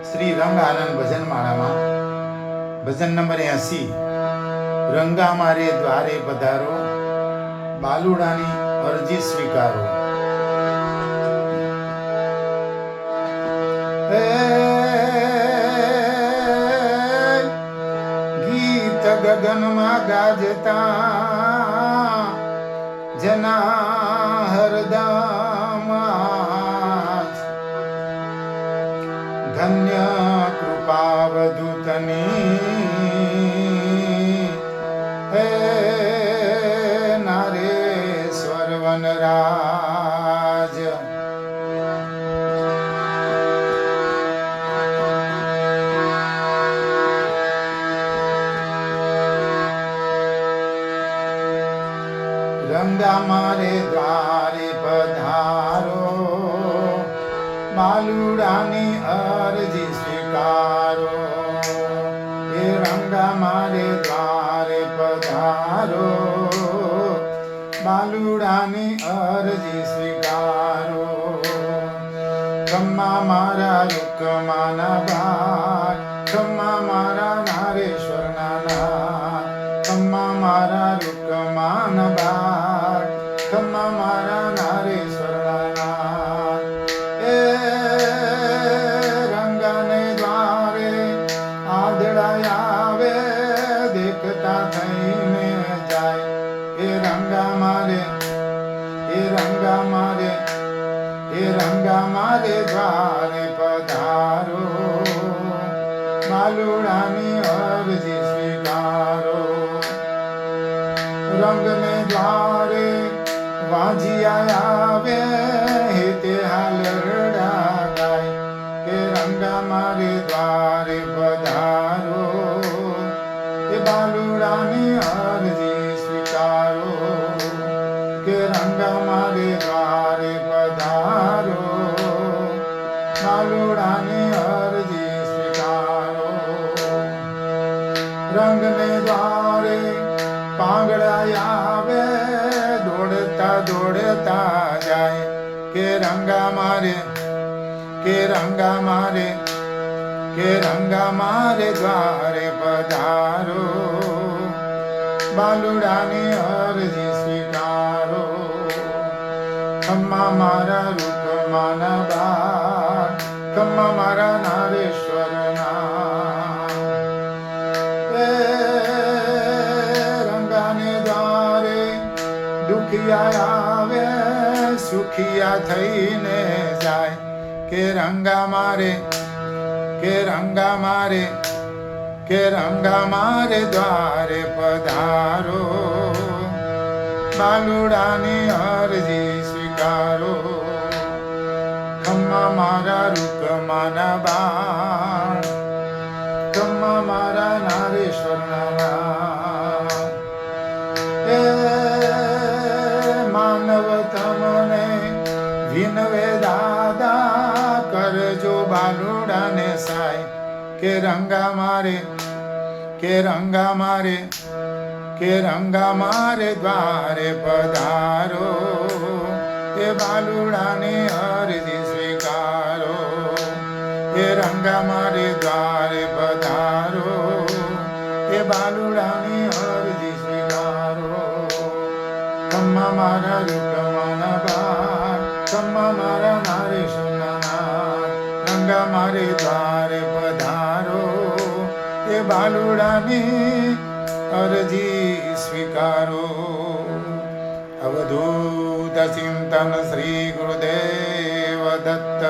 શ્રી રંગ આનંદ ભજન માળામાં ભજન નંબર 80 રંગા મારે દ્વારે પધારો બાલુડાની અરજી સ્વીકારો. ગીત ગગનમાં ગાજતા જના હરદમાં ધન્ય કૃપા વધુતની હે નારેશ્વર વનરાજ. રંગા મારે દ્વારે પધારો બાલુડાની અરજી સ્વીકારો. એ રંગા મારે દ્વારે પધારો બાલુડાની અરજી સ્વીકારો. ખમ્મા મારા રૂકમાના ભાઈ ખમ્મા મારા નારેશ્વરના નાથ. ખમ્મા મારા રૂકમાના ભાઈ ખમ્મા મારા નારેશ્વરના નાથ. એ રંગાને દ્વારે આદડા આવે દેખતા થઈને જાય. એ રંગા મારે એ રંગા મારે એ રંગા મારે દ્વારે પધારો બાલુડાની અરજી સ્વીકારો. રંગને દ્વારે વાંજિયા આવે તે હાલરડા ગાય. કે રંગા મારે દ્વારે પધારો એ બાલુડાની અરજી સ્વીકારો. કે રંગા મારે દ્વારે પધારો બાલુડાની અરજી સ્વીકારો. રંગને દ્વારે પાંગડા આવે દોડતા દોડતા જાય. કે રંગા મારે કે રંગા મારે કે રંગા મારે દ્વારે પધારો બાલુડાની અરજી સ્વીકારો. ખમ્મા મારા રૂપમાના બાળ ખમ્મા મારા નારેશ્વરના. એ રંગાને દ્વારે દુખિયા આવે સુખિયા થઈને જાય. કે રંગા મારે કે રંગા મારે કે રંગા મારે દ્વારે પધારો બાલુડાની અરજી સ્વીકારો. ખમ્મા મારા રૂકમાના બાળ ખમ્મા મારા નારેશ્વરના. એ માનવ તમને વિનવે દાદા કરજો બાલુડાને સાય. કે રંગા મારે કે રંગા મારે કે રંગા મારે દ્વારે પધારો એ બાલુડાની અરજી સ્વીકારો. એ રંગા મારે દ્વારે પધારો એ બાલુડાની અરજી સ્વીકારો. ખમ્મા મારા રૂકમાના બાળ ખમ્મા મારા નારેશ્વરના નાથ. રંગા મારે દ્વારે પધારો એ બાલુડાની અરજી સ્વીકારો. અવધૂત ચિંતન શ્રી ગુરુદેવ દત્ત.